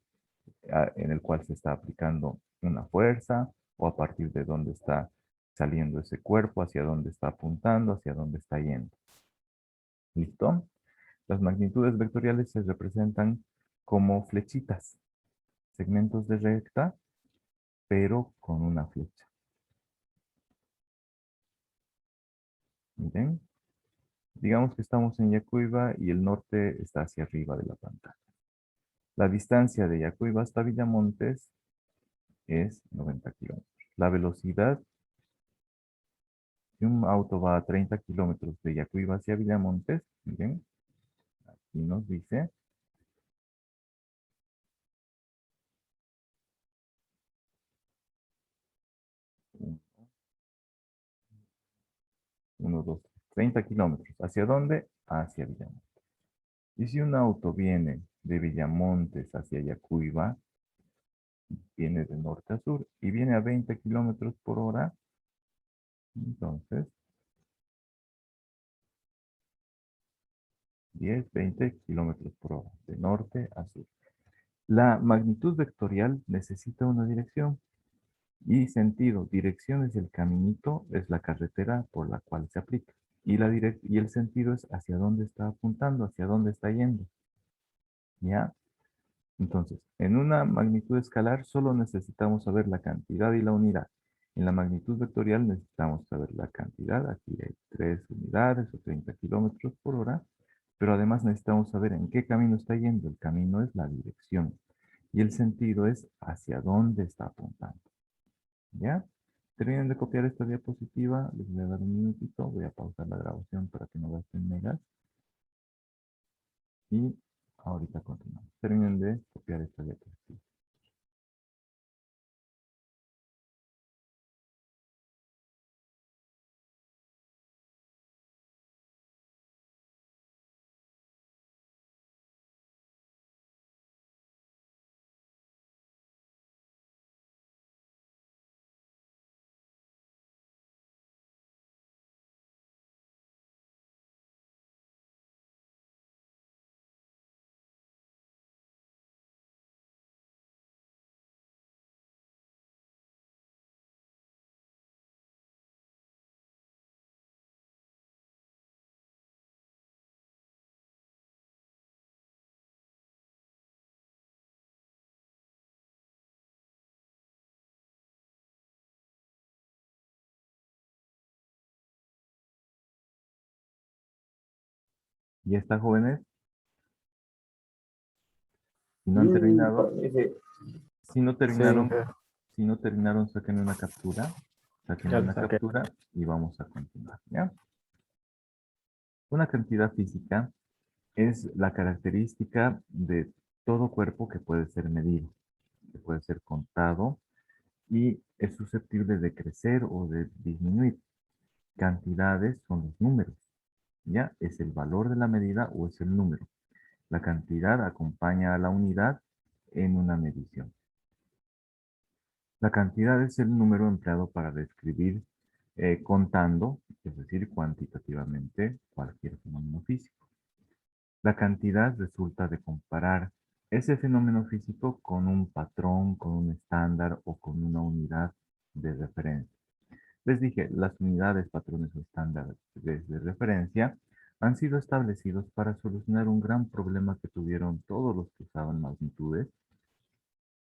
en el cual se está aplicando una fuerza o a partir de dónde está saliendo ese cuerpo, hacia dónde está apuntando, hacia dónde está yendo. ¿Listo? Las magnitudes vectoriales se representan como flechitas, segmentos de recta, pero con una flecha. Miren. Digamos que estamos en Yacuiba y el norte está hacia arriba de la pantalla. La distancia de Yacuiba hasta Villamontes es 90 kilómetros. La velocidad, si un auto va a 30 kilómetros de Yacuiba hacia Villamontes, miren, aquí nos dice 1, 2, 30 kilómetros. ¿Hacia dónde? Hacia Villamontes. Y si un auto viene de Villamontes hacia Yacuiba, viene de norte a sur y viene a 20 kilómetros por hora, entonces 10, 20 kilómetros por hora, de norte a sur. La magnitud vectorial necesita una dirección y sentido. Dirección es el caminito, es la carretera por la cual se aplica. Y el sentido es hacia dónde está apuntando, hacia dónde está yendo. ¿Ya? Entonces, en una magnitud escalar solo necesitamos saber la cantidad y la unidad. En la magnitud vectorial necesitamos saber la cantidad. Aquí hay 3 unidades o 30 kilómetros por hora. Pero además necesitamos saber en qué camino está yendo. El camino es la dirección. Y el sentido es hacia dónde está apuntando. ¿Ya? Terminen de copiar esta diapositiva. Les voy a dar un minutito. Voy a pausar la grabación para que no gasten megas. Y ahorita continuamos. Terminen de copiar esta diapositiva. ¿Ya está, jóvenes? Si no han terminado, si no terminaron, saquen una captura. Saquen una captura y vamos a continuar, ¿ya? Una cantidad física es la característica de todo cuerpo que puede ser medido, que puede ser contado y es susceptible de crecer o de disminuir. Cantidades son los números, ¿ya? Es el valor de la medida o es el número. La cantidad acompaña a la unidad en una medición. La cantidad es el número empleado para describir contando, es decir, cuantitativamente, cualquier fenómeno físico. La cantidad resulta de comparar ese fenómeno físico con un patrón, con un estándar o con una unidad de referencia. Les dije, las unidades, patrones o estándares de referencia han sido establecidos para solucionar un gran problema que tuvieron todos los que usaban magnitudes,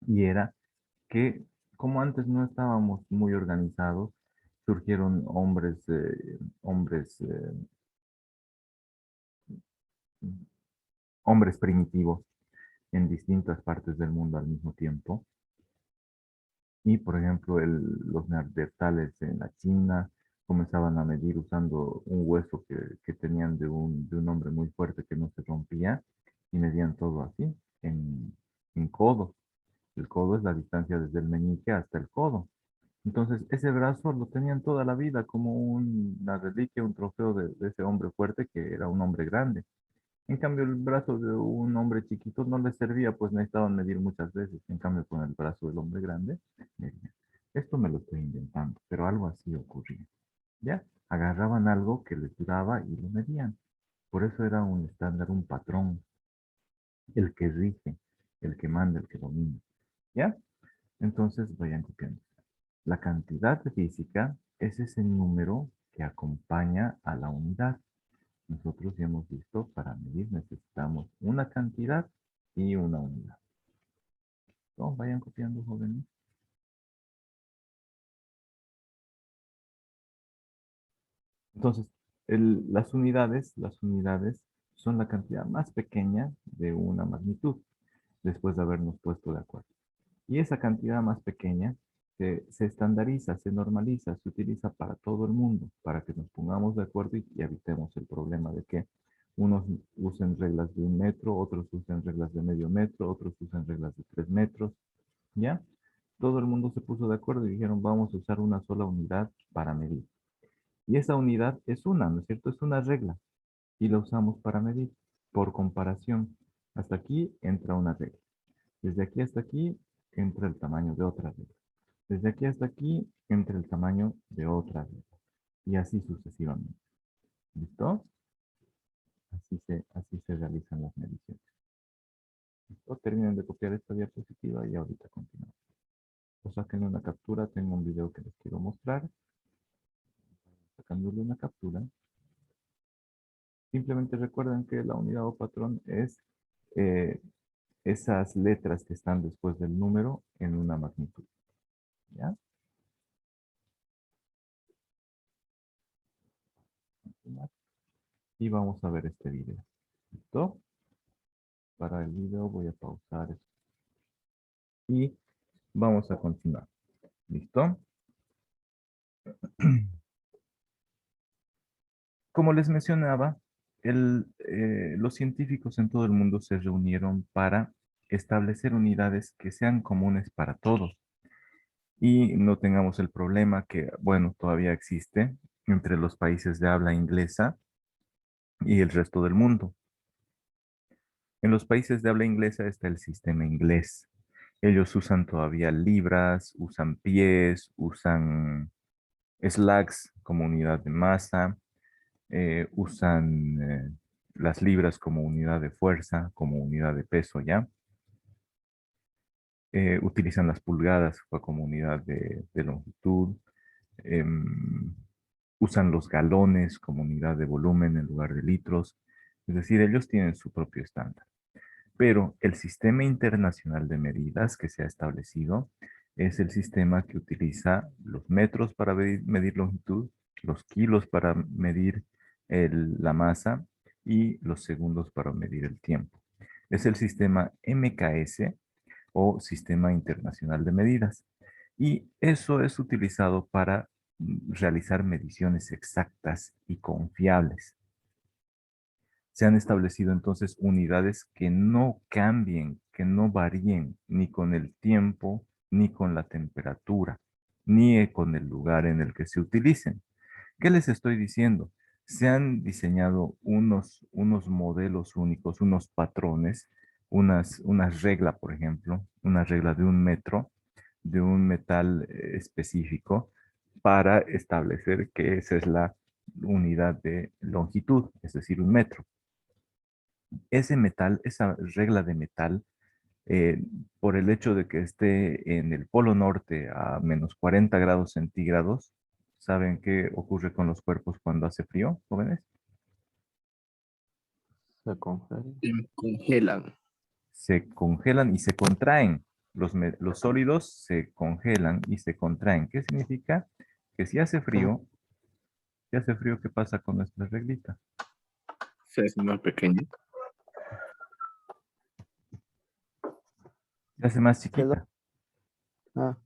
y era que como antes no estábamos muy organizados, surgieron hombres primitivos en distintas partes del mundo al mismo tiempo. Y, por ejemplo, los neandertales en la China comenzaban a medir usando un hueso que tenían de un hombre muy fuerte que no se rompía, y medían todo así, en codos. El codo es la distancia desde el meñique hasta el codo. Entonces, ese brazo lo tenían toda la vida como una reliquia, un trofeo de ese hombre fuerte que era un hombre grande. En cambio, el brazo de un hombre chiquito no les servía, pues necesitaban medir muchas veces. En cambio, con el brazo del hombre grande, medían. Esto me lo estoy inventando, pero algo así ocurría. ¿Ya? Agarraban algo que les duraba y lo medían. Por eso era un estándar, un patrón, el que rige, el que manda, el que domina. ¿Ya? Entonces vayan copiando. La cantidad física es ese número que acompaña a la unidad. Nosotros ya hemos visto, para medir necesitamos una cantidad y una unidad. ¿No? Vayan copiando, jóvenes. Entonces, las unidades son la cantidad más pequeña de una magnitud, después de habernos puesto de acuerdo. Y esa cantidad más pequeña se estandariza, se normaliza, se utiliza para todo el mundo, para que nos pongamos de acuerdo y evitemos el problema de que unos usen reglas de 1 metro, otros usen reglas de medio metro, otros usan reglas de 3 metros, ¿ya? Todo el mundo se puso de acuerdo y dijeron, vamos a usar una sola unidad para medir. Y esa unidad es una, ¿no es cierto? Es una regla y la usamos para medir. Por comparación, hasta aquí entra una regla. Desde aquí hasta aquí entra el tamaño de otra regla. Desde aquí hasta aquí entra el tamaño de otra regla. Y así sucesivamente. ¿Listo? Así se realizan las mediciones. ¿Listo? Terminen de copiar esta diapositiva y ahorita continuamos. O saquen una captura, tengo un video que les quiero mostrar. Sacándole una captura. Simplemente recuerden que la unidad o patrón es esas letras que están después del número en una magnitud. ¿Ya? Y vamos a ver este video. ¿Listo? Para el video voy a pausar esto. Y vamos a continuar. ¿Listo? Como les mencionaba, los científicos en todo el mundo se reunieron para establecer unidades que sean comunes para todos y no tengamos el problema que, bueno, todavía existe entre los países de habla inglesa y el resto del mundo. En los países de habla inglesa está el sistema inglés. Ellos usan todavía libras, usan pies, usan slugs como unidad de masa, usan las libras como unidad de fuerza, como unidad de peso, ¿ya? Utilizan las pulgadas como unidad de longitud. Usan los galones como unidad de volumen en lugar de litros. Es decir, ellos tienen su propio estándar. Pero el sistema internacional de medidas que se ha establecido es el sistema que utiliza los metros para medir longitud, los kilos para medir la masa y los segundos para medir el tiempo. Es el sistema MKS o Sistema Internacional de Medidas. Y eso es utilizado para realizar mediciones exactas y confiables. Se han establecido entonces unidades que no cambien, que no varíen ni con el tiempo, ni con la temperatura, ni con el lugar en el que se utilicen. ¿Qué les estoy diciendo? Se han diseñado unos modelos únicos, unos patrones, una regla, por ejemplo, una regla de 1 metro, de un metal específico, para establecer que esa es la unidad de longitud, es decir, 1 metro. Ese metal, esa regla de metal, por el hecho de que esté en el polo norte a menos 40 grados centígrados, ¿saben qué ocurre con los cuerpos cuando hace frío, jóvenes? Se congelan. Se congelan. Se congelan y se contraen. Los sólidos se congelan y se contraen. ¿Qué significa? Que si hace frío, ¿qué pasa con nuestra reglita? Se hace más pequeño. Se hace más chiquita. Ah,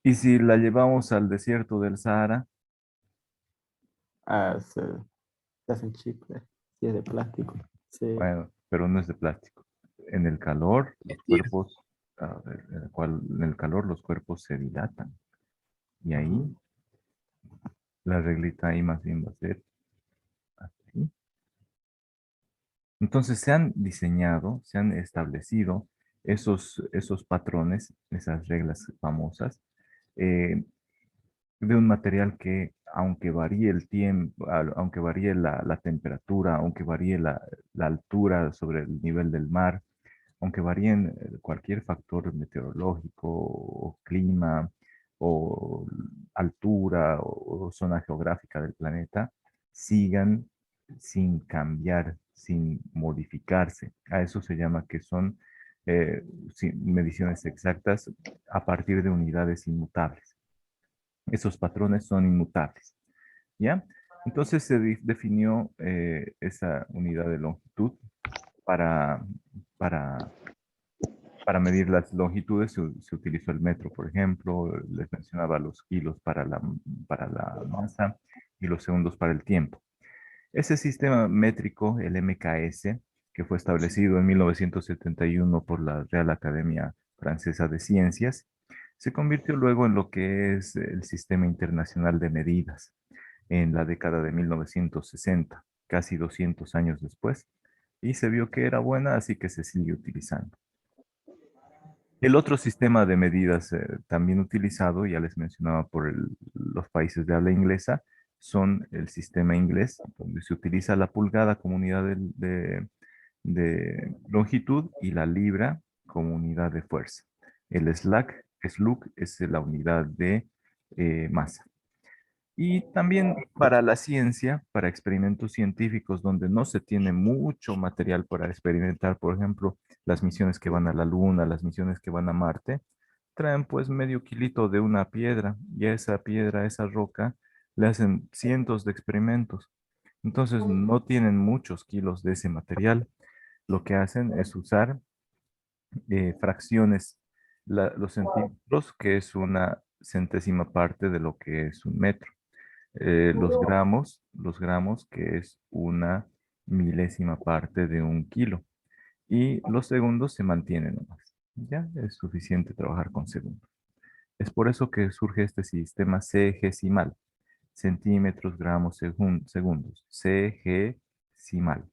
Y si la llevamos al desierto del Sahara, se hacen chicles. Si es de plástico. Sí. bueno, pero no es de plástico. En el calor, los cuerpos, en el calor los cuerpos se dilatan. Y ahí, la reglita ahí más bien va a ser así. Entonces se han diseñado, se han establecido esos patrones, esas reglas famosas, eh, de un material que, aunque varíe el tiempo, aunque varíe la temperatura, aunque varíe la altura sobre el nivel del mar, aunque varíen cualquier factor meteorológico o clima o altura o zona geográfica del planeta, sigan sin cambiar, sin modificarse. A eso se llama que son mediciones exactas a partir de unidades inmutables. Esos patrones son inmutables, ¿ya? Entonces se definió esa unidad de longitud para, para, para medir las longitudes. Se utilizó el metro, por ejemplo. Les mencionaba los kilos para la masa y los segundos para el tiempo. Ese sistema métrico, el MKS, que fue establecido en 1971 por la Real Academia Francesa de Ciencias, se convirtió luego en lo que es el Sistema Internacional de Medidas en la década de 1960, casi 200 años después, y se vio que era buena, así que se sigue utilizando. El otro sistema de medidas también utilizado, ya les mencionaba por los países de habla inglesa, son el sistema inglés, donde se utiliza la pulgada como unidad de longitud y la libra como unidad de fuerza. El SLUC es la unidad de masa. Y también para la ciencia, para experimentos científicos donde no se tiene mucho material para experimentar, por ejemplo, las misiones que van a la Luna, las misiones que van a Marte, traen pues medio kilito de una piedra y a esa piedra, a esa roca, le hacen cientos de experimentos. Entonces no tienen muchos kilos de ese material. Lo que hacen es usar fracciones, los centímetros, que es una centésima parte de lo que es un metro. Los gramos, que es una milésima parte de un kilo. Y los segundos se mantienen nomás. Ya es suficiente trabajar con segundos. Es por eso que surge este sistema CGesimal. Centímetros, gramos, segundos. CGesimal.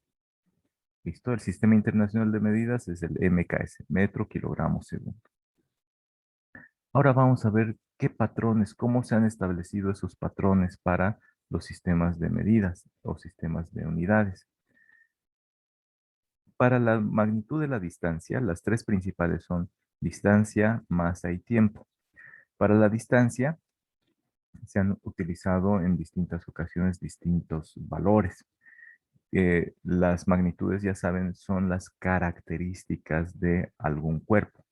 ¿Listo? El Sistema Internacional de Medidas es el MKS, metro, kilogramo, segundo. Ahora vamos a ver qué patrones, cómo se han establecido esos patrones para los sistemas de medidas o sistemas de unidades. Para la magnitud de la distancia, las tres principales son distancia, masa y tiempo. Para la distancia, se han utilizado en distintas ocasiones distintos valores. Las magnitudes, ya saben, son las características de algún cuerpo.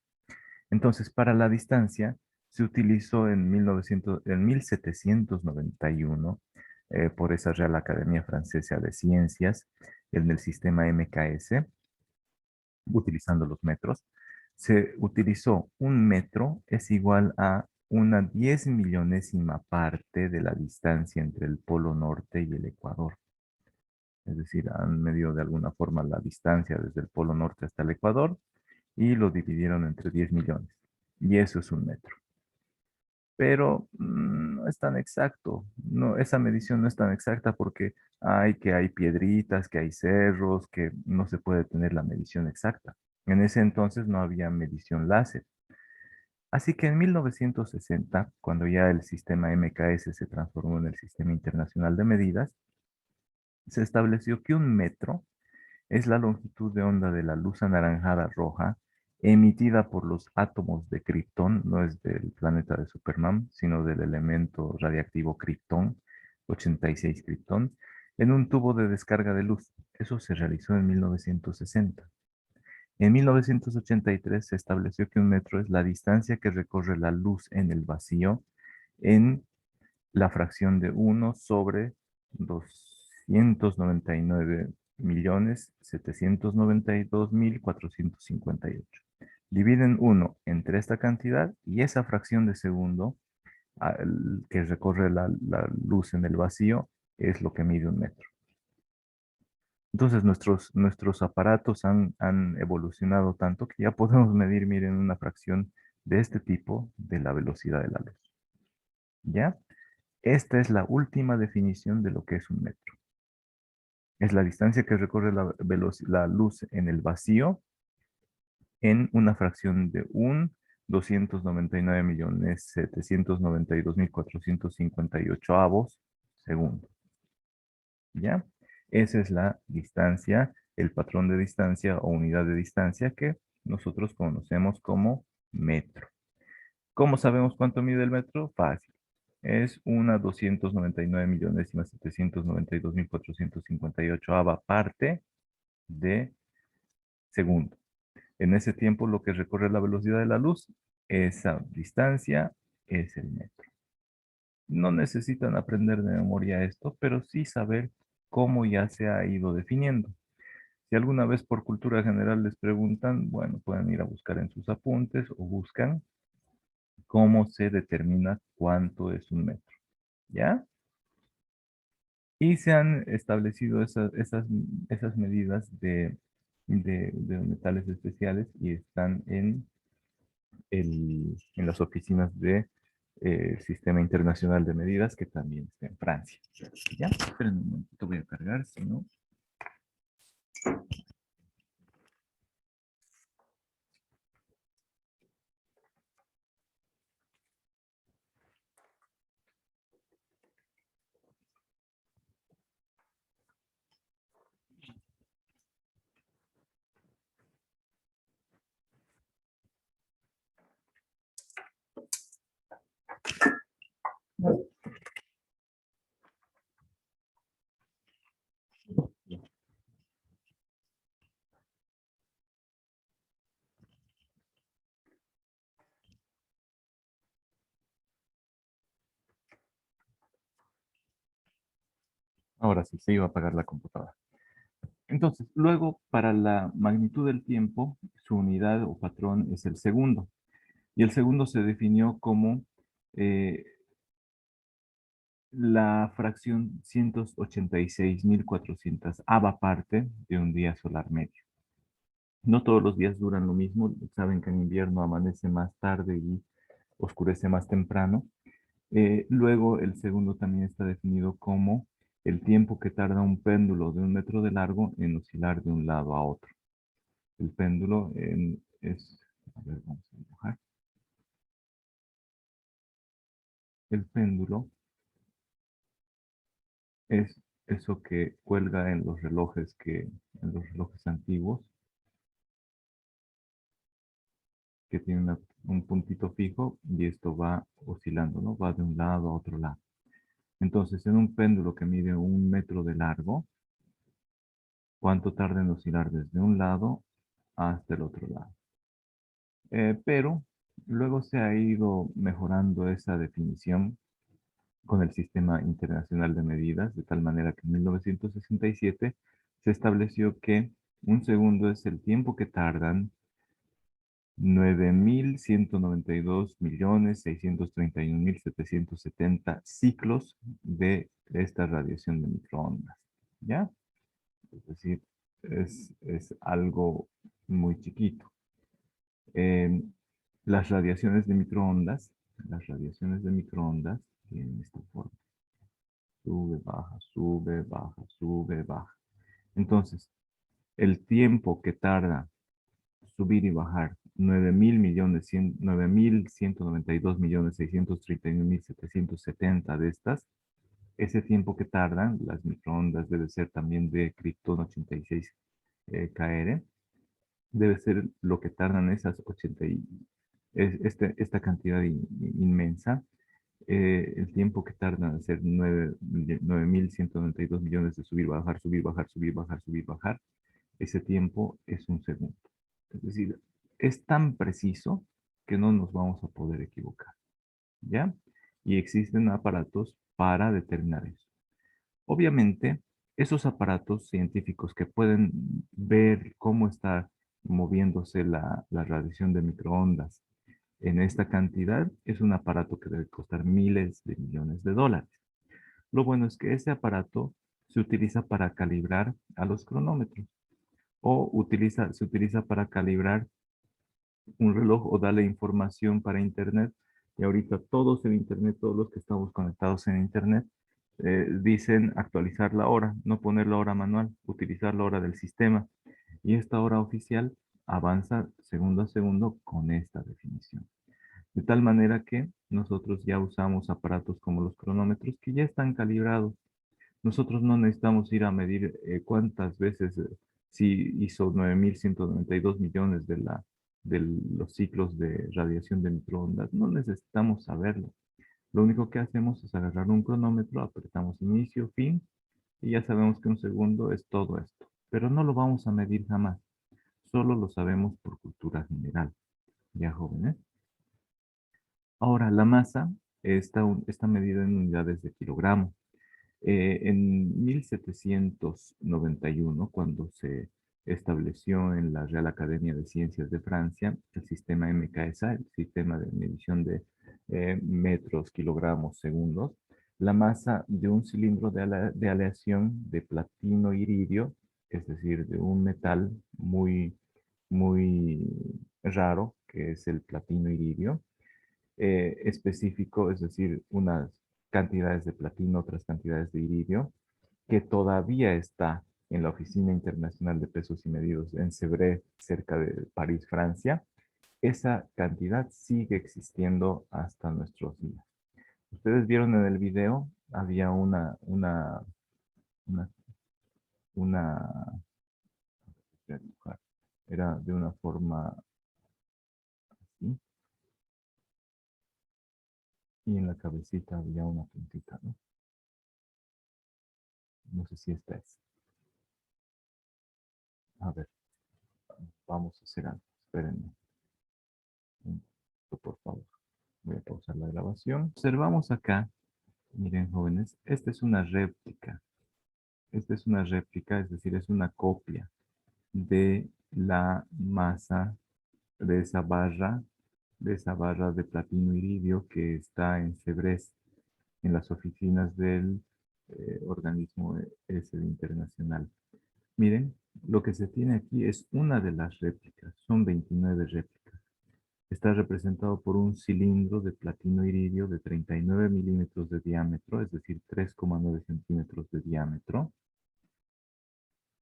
Entonces, para la distancia, se utilizó en 1791 por esa Real Academia Francesa de Ciencias, en el sistema MKS, utilizando los metros. Se utilizó un metro es igual a una 10.000.000ª parte de la distancia entre el polo norte y el ecuador. Es decir, han medido de alguna forma la distancia desde el polo norte hasta el ecuador y lo dividieron entre 10 millones. Y eso es un metro. Pero no es tan exacto. No, esa medición no es tan exacta porque hay piedritas, que hay cerros, que no se puede tener la medición exacta. En ese entonces no había medición láser. Así que en 1960, cuando ya el sistema MKS se transformó en el Sistema Internacional de Medidas, se estableció que un metro es la longitud de onda de la luz anaranjada roja emitida por los átomos de kriptón, no es del planeta de Superman, sino del elemento radiactivo kriptón, 86 kriptón, en un tubo de descarga de luz. Eso se realizó en 1960. En 1983 se estableció que un metro es la distancia que recorre la luz en el vacío en la fracción de 1 sobre 299.792.458. Dividen 1 entre esta cantidad y esa fracción de segundo que recorre la luz en el vacío es lo que mide un metro. Entonces nuestros aparatos han evolucionado tanto que ya podemos medir, miren, una fracción de este tipo de la velocidad de la luz. ¿Ya? Esta es la última definición de lo que es un metro. Es la distancia que recorre la luz en el vacío en una fracción de 299.792.458 segundo. ¿Ya? Esa es la distancia, el patrón de distancia o unidad de distancia que nosotros conocemos como metro. ¿Cómo sabemos cuánto mide el metro? Fácil. Es una 299.792.458 parte de segundo. En ese tiempo, lo que recorre la velocidad de la luz, esa distancia es el metro. No necesitan aprender de memoria esto, pero sí saber cómo ya se ha ido definiendo. Si alguna vez por cultura general les preguntan, bueno, pueden ir a buscar en sus apuntes o buscan cómo se determina cuánto es un metro. ¿Ya? Y se han establecido esas medidas de metales especiales y están en las oficinas de Sistema Internacional de Medidas, que también está en Francia. ¿Ya? Esperen un momentito, voy a cargar, si no. Ahora sí, se iba a apagar la computadora. Entonces, luego, para la magnitud del tiempo, su unidad o patrón es el segundo. Y el segundo se definió como la fracción 186.400 parte de un día solar medio. No todos los días duran lo mismo. Saben que en invierno amanece más tarde y oscurece más temprano. Luego, el segundo también está definido como el tiempo que tarda un péndulo de 1 metro de largo en oscilar de un lado a otro. El péndulo es... A ver, vamos a dibujar. El péndulo es eso que cuelga en los relojes antiguos, que tiene un puntito fijo y esto va oscilando, ¿no? Va de un lado a otro lado. Entonces, en un péndulo que mide 1 metro de largo, ¿cuánto tarda en oscilar desde un lado hasta el otro lado? Pero luego se ha ido mejorando esa definición con el Sistema Internacional de Medidas, de tal manera que en 1967 se estableció que un segundo es el tiempo que tardan 9.192.631.770 ciclos de esta radiación de microondas. ¿Ya? Es decir, es algo muy chiquito. Las radiaciones de microondas tienen esta forma. Sube, baja, sube, baja, sube, baja. Entonces, el tiempo que tarda subir y bajar 9.192.631.770 de estas, ese tiempo que tardan, las microondas debe ser también de Krypton 86 KR, debe ser lo que tardan esas esta cantidad inmensa el tiempo que tardan en hacer 9.192 millones de subir, bajar, subir, bajar, subir, bajar, subir, bajar, ese tiempo es un segundo. Es decir, es tan preciso que no nos vamos a poder equivocar, ¿ya? Y existen aparatos para determinar eso. Obviamente, esos aparatos científicos que pueden ver cómo está moviéndose la radiación de microondas en esta cantidad, es un aparato que debe costar miles de millones de dólares. Lo bueno es que ese aparato se utiliza para calibrar a los cronómetros o se utiliza para calibrar un reloj o darle información para Internet. Y ahorita todos en Internet, todos los que estamos conectados en Internet, dicen actualizar la hora, no poner la hora manual, utilizar la hora del sistema. Y esta hora oficial avanza segundo a segundo con esta definición. De tal manera que nosotros ya usamos aparatos como los cronómetros que ya están calibrados. Nosotros no necesitamos ir a medir cuántas veces, si hizo 9.192 millones de los ciclos de radiación de microondas. No necesitamos saberlo. Lo único que hacemos es agarrar un cronómetro, apretamos inicio, fin, y ya sabemos que un segundo es todo esto. Pero no lo vamos a medir jamás. Solo lo sabemos por cultura general. ¿Ya, jóvenes? Ahora, la masa está medida en unidades de kilogramo. En 1791, cuando se estableció en la Real Academia de Ciencias de Francia el sistema MKSA, el sistema de medición de metros, kilogramos, segundos, la masa de un cilindro de aleación de platino iridio, es decir, de un metal muy raro, que es el platino iridio, específico, es decir, unas cantidades de platino, otras cantidades de iridio, que todavía está en la Oficina Internacional de Pesos y Medidos en Sèvres, cerca de París, Francia. Esa cantidad sigue existiendo hasta nuestros días. Ustedes vieron en el video, había una, una, era de una forma así, y en la cabecita había una puntita, ¿no? No sé si esta es. A ver, vamos a hacer algo. Espérenme. Un momento, por favor. Voy a pausar la grabación. Observamos acá, miren jóvenes, esta es una réplica. Esta es una réplica, es decir, es una copia de la masa de esa barra de platino iridio que está en Sèvres, en las oficinas del organismo ese internacional. Miren, lo que se tiene aquí es una de las réplicas, son 29 réplicas. Está representado por un cilindro de platino iridio de 39 milímetros de diámetro, es decir, 3,9 centímetros de diámetro.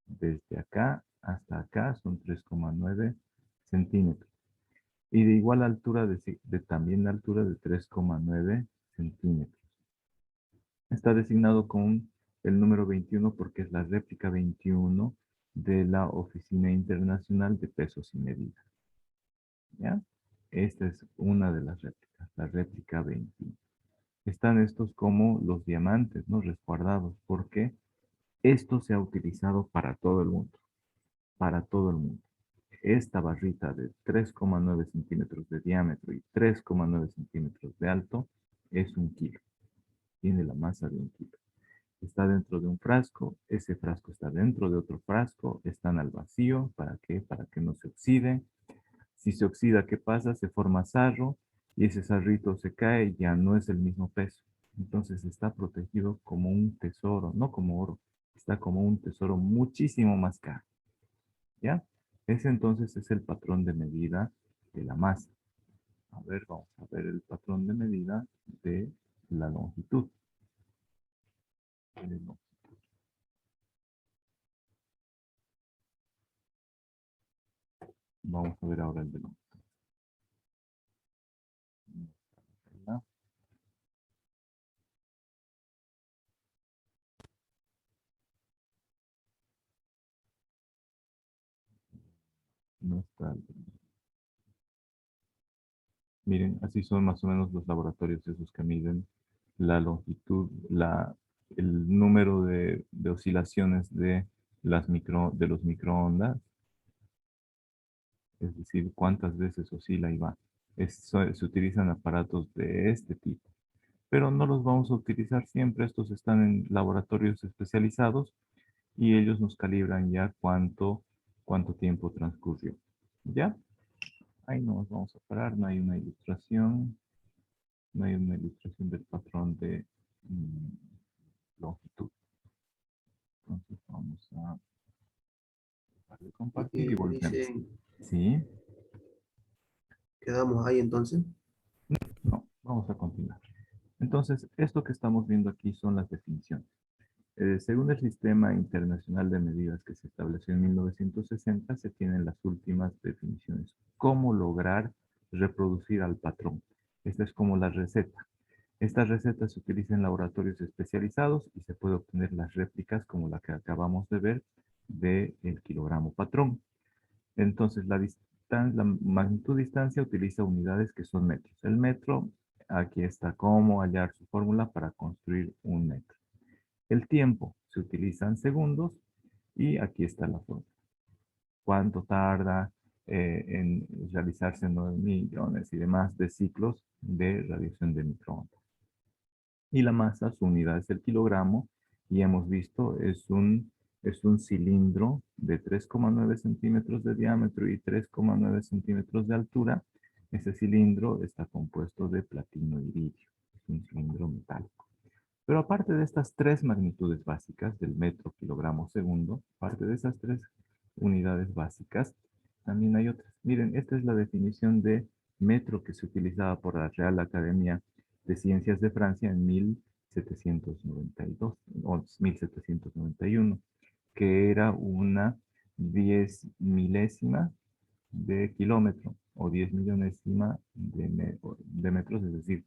Desde acá hasta acá son 3,9 centímetros. Y de igual altura, también la altura de 3,9 centímetros. Está designado con el número 21 porque es la réplica 21 de la Oficina Internacional de Pesos y Medidas. ¿Ya? Esta es una de las réplicas, la réplica 21. Están estos como los diamantes, ¿no? Resguardados, porque esto se ha utilizado para todo el mundo. Para todo el mundo. Esta barrita de 3,9 centímetros de diámetro y 3,9 centímetros de alto es 1 kilo. Tiene la masa de 1 kilo. Está dentro de un frasco, ese frasco está dentro de otro frasco, están al vacío. ¿Para qué? Para que no se oxide. Si se oxida, ¿qué pasa? Se forma sarro y ese sarrito se cae y ya no es el mismo peso. Entonces está protegido como un tesoro, no como oro. Está como un tesoro muchísimo más caro. ¿Ya? Ese entonces es el patrón de medida de la masa. A ver, vamos a ver el patrón de medida de la longitud. Vamos a ver ahora el de longitud. No está. Miren, así son más o menos los laboratorios esos que miden la longitud, el número de oscilaciones de de los microondas, es decir, cuántas veces oscila y va. Se utilizan aparatos de este tipo, pero no los vamos a utilizar siempre. Estos están en laboratorios especializados y ellos nos calibran ya cuánto tiempo transcurrió. ¿Ya? Ahí no nos vamos a parar, no hay una ilustración. No hay una ilustración del patrón de longitud. Entonces vamos a dejar de compartir y volvemos. Dicen, ¿Sí? quedamos ahí entonces. No, vamos a continuar. Entonces, esto que estamos viendo aquí son las definiciones. Según el Sistema Internacional de Medidas que se estableció en 1960, se tienen las últimas definiciones. ¿Cómo lograr reproducir al patrón? Esta es como la receta. Esta receta se utiliza en laboratorios especializados y se puede obtener las réplicas como la que acabamos de ver del kilogramo patrón. Entonces, la magnitud distancia utiliza unidades que son metros. El metro, aquí está cómo hallar su fórmula para construir un metro. El tiempo se utiliza en segundos y aquí está la fórmula. ¿Cuánto tarda en realizarse 9 millones y demás de ciclos de radiación de microondas? Y la masa, su unidad es el kilogramo, y hemos visto es un cilindro de 3,9 centímetros de diámetro y 3,9 centímetros de altura. Ese cilindro está compuesto de platino y iridio. Es un cilindro metálico. Pero aparte de estas tres magnitudes básicas del metro, kilogramo, segundo, aparte de esas tres unidades básicas, también hay otras. Miren, esta es la definición de metro que se utilizaba por la Real Academia de Ciencias de Francia en 1792 o 1791, que era una 10 milésima de kilómetro o 10 millonésima de metros, es decir,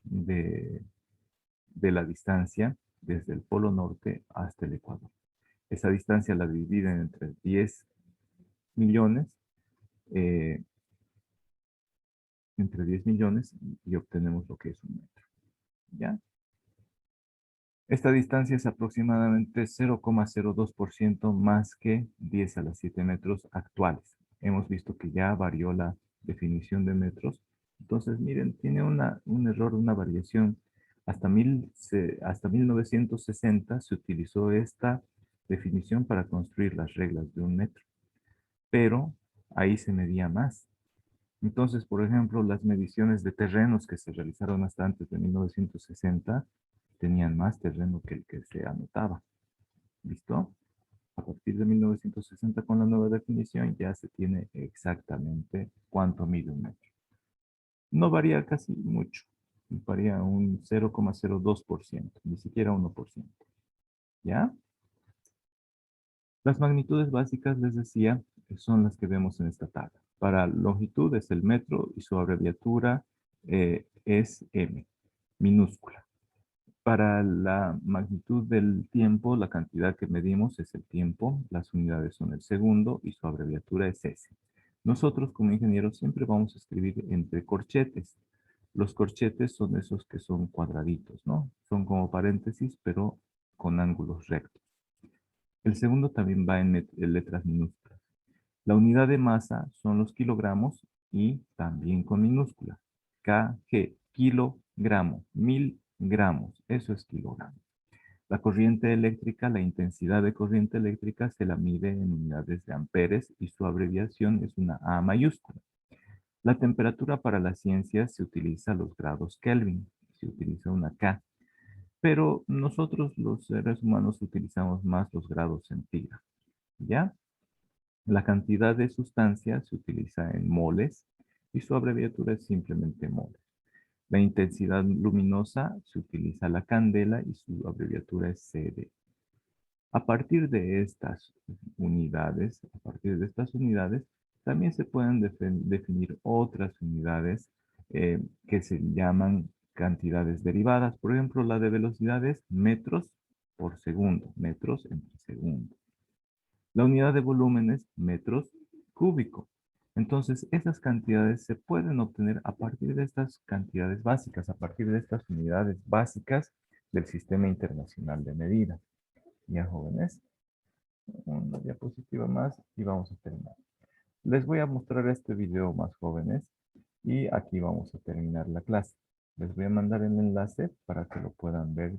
de la distancia desde el Polo Norte hasta el Ecuador. Esa distancia la dividen entre 10 millones, entre 10 millones y obtenemos lo que es un metro. ¿Ya? Esta distancia es aproximadamente 0,02% más que 10 a la 7 metros actuales. Hemos visto que ya varió la definición de metros. Entonces, miren, tiene un error, una variación. Hasta 1960 se utilizó esta definición para construir las reglas de un metro. Pero ahí se medía más. Entonces, por ejemplo, las mediciones de terrenos que se realizaron hasta antes de 1960 tenían más terreno que el que se anotaba. ¿Listo? A partir de 1960 con la nueva definición ya se tiene exactamente cuánto mide un metro. No varía casi mucho. Varía un 0,02%, ni siquiera 1%. ¿Ya? Las magnitudes básicas, les decía, son las que vemos en esta tabla. Para longitud es el metro y su abreviatura es M, minúscula. Para la magnitud del tiempo, la cantidad que medimos es el tiempo, las unidades son el segundo y su abreviatura es S. Nosotros como ingenieros siempre vamos a escribir entre corchetes. Los corchetes son esos que son cuadraditos, ¿no? Son como paréntesis, pero con ángulos rectos. El segundo también va en letras minúsculas. La unidad de masa son los kilogramos y también con minúsculas. kg, kilogramo, 1000 gramos, eso es kilogramo. La corriente eléctrica, la intensidad de corriente eléctrica se la mide en unidades de amperes y su abreviación es una A mayúscula. La temperatura para la ciencia se utiliza los grados Kelvin, se utiliza una K. Pero nosotros los seres humanos utilizamos más los grados centígrados. ¿Ya? La cantidad de sustancia se utiliza en moles y su abreviatura es simplemente moles. La intensidad luminosa se utiliza la candela y su abreviatura es CD. A partir de estas unidades, también se pueden definir otras unidades que se llaman cantidades derivadas. Por ejemplo, la de velocidad es metros por segundo, metros entre segundo. La unidad de volumen es metros cúbicos. Entonces, esas cantidades se pueden obtener a partir de estas cantidades básicas, a partir de estas unidades básicas del Sistema Internacional de Medida. Ya, jóvenes, una diapositiva más y vamos a terminar. Les voy a mostrar este video más, jóvenes, y aquí vamos a terminar la clase. Les voy a mandar el enlace para que lo puedan ver